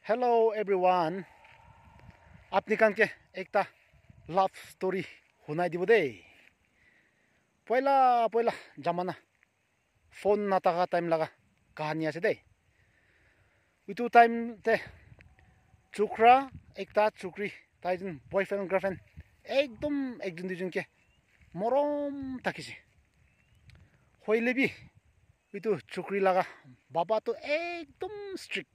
Hello everyone. आपनी कान के एकता love story हुनाइ दिबो दे. पहिला जमाना फोन नताका टाइम लगा कहानी आसे दे. उतु टाइम ते चुकरा एकता चुकरी ताइजन बॉयफ्रेंड गर्लफ्रेंड एकदम एकजन दुजन के मरम ताकिसे. होइले भी उतु चुकरी लगा बाबा तो एकदम स्ट्रिक्ट.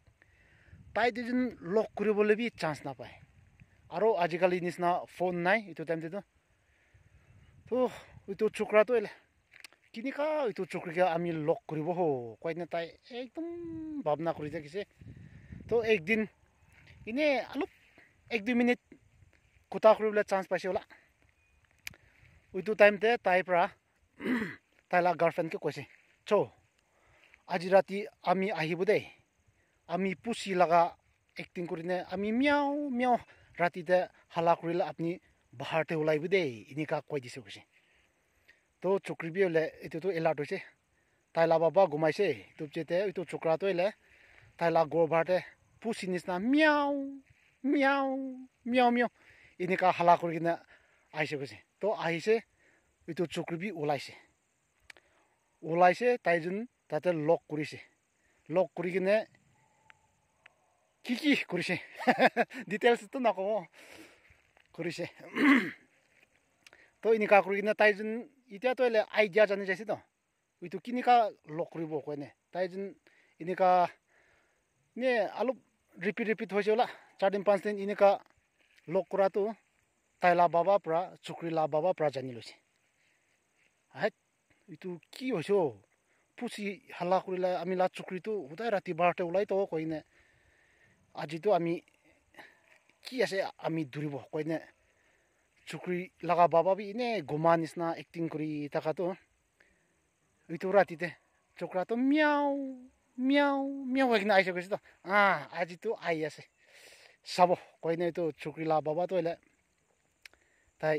তাই দুজন লক কৰিবলৈ বি চান্স নাপায় আৰু আজিকালি নিচিনা ফোন নাই ইটো টাইম দিতো তো ইটো চুকৰাটো কিনিকা ইটো চুকৰিকা আমি লক কৰিব হ কইনা তাই একদম ভাবনা কৰি থাকিছে তো একদিন ইনে অলপ 1-2 মিনিট কথা কৰিবলৈ চান্স পাইছে ওলা ইটো টাইমতে তাই পৰা তাইলা গাৰ্লফ্ৰেণ্ডকে কৈছে চো আজি ৰাতি আমি আহিব দে আমি পুছি লাগা एक्टिंग करिने आमी म्याउ म्याउ राति ते हला करिला अपनी बाहरते उलाइबो दे इनिका कय दिसे कसे तो चुकरी बिले इतो तो एलार्ट होइसे ताइला बाबा घुमाइसे तुपचेते इतो चुकरा तो एले ताइला गोर बारते पुसी निसना म्याउ म्याउ म्याउ म्याउ इनिका हला करिने आइसे कसे तो आइसे इतो चुकरी बि उलाइसे ताइजुन ताते लक करिकिने কি কৰিছে ডিটেইলছ তো নকও কৰিছে তো ইনিকা কৰি কিনে তাইজন ইতিয়া তো আইডিয়া জানি যাইছে তো ইটো কিনিকা লক কৰিব কয়নে তাইজন ইনিকা নে অলপ ৰিপিট হৈছে ওলা 4-5 দিন ইনিকা লক কৰাটো তাইলা বাবা পৰা চুকৰিলা বাবা পৰা জানি লৈছে হাত ইটো কি হৈছে পুছি হালা কৰিলা আমি লা চুকৰিটো উদাই ৰাতি বাৰতে ওলাই তো কইনে আজি তো আমি কি আছে আমি দূৰিব কইনে চুকৰি লাগা বাবা বি ইনে গোমা নিসনা एक्टिंग কৰি থাকা তো ইটো ৰাতিতে চুকৰা তো মিয়াও মিয়াও মিয়াও একনা আইছে কৈছে তো আজি তো আই আছে সাব কইনে তো চুকৰি লা বাবা তো এলে তাই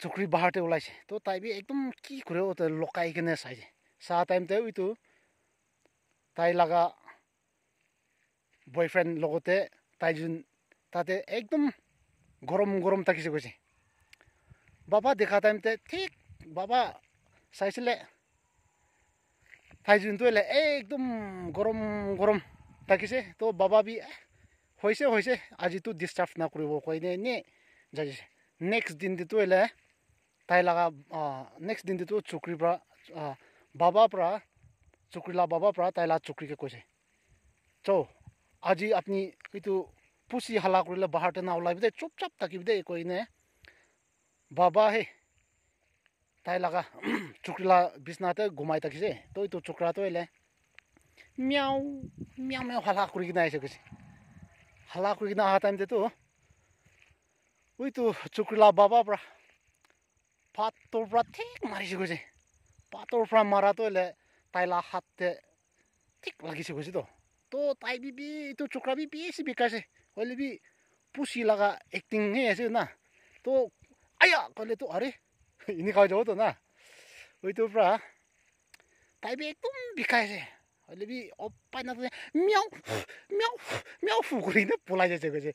চুকৰি বাহাৰতে ওলাইছে তো তাই বি একদম কি কৰে ও তো লকাই কেনে চাইছে সা টাইম তে ইটো তাই লাগা বয়ফ্রেন্ড লগতে তাইজন তাতে একদম গরম থাকিছে কইছে বাবা দেখা টাইমতে ঠিক বাবা চাইছিলে তাইজন তো একদম গরম থাকিছে তো বাবা বি হইছে আজি তো ডিস্টার্ব না করিব কইনে নে যাইছে নেক্সট দিন দিতো তাই লাগা নেক্সট দিন দিতো চুকরি পৰা বাবা পৰা চুকৰিলা বাবা পৰা তাইলা চুকৰিকে কইছে চো আজি আপনি ইটো পুছি হালা কৰিলে বাহাৰতে না ওলাইব দে চুপচাপ থাকিব দে কইনে বাবা হে তাই লাগা চুকৰিলা বিছনাতে ঘুমাই থাকিছে তো ইটো চুকৰা তো মিয়াও মিয়াও মিয়াও হালা কৰি কিনা আইছে কৈছে হালা কৰি কিনা আহা টাইম তো ওইটো চুকৰিলা বাবা পৰা পাতৰ পৰা ঠিক মাৰিছে কৈছে পাতৰ পৰা মাৰা তো তাইলা হাততে ঠিক লাগিছে কৈছে তো তাই বিবি itu চুকরা বিবি সি বিকাছে হইলে বি পুছি লাগা एक्टिंग হে আছে না তো আয়া কইলে তো আরে ইনি কই যাও তো না ওই তো প্রা তাই বি একদম বিকাছে হইলে বি অপাই না মিয়াও মিয়াও মিয়াও ফু করি না পলাই যাচ্ছে কইছে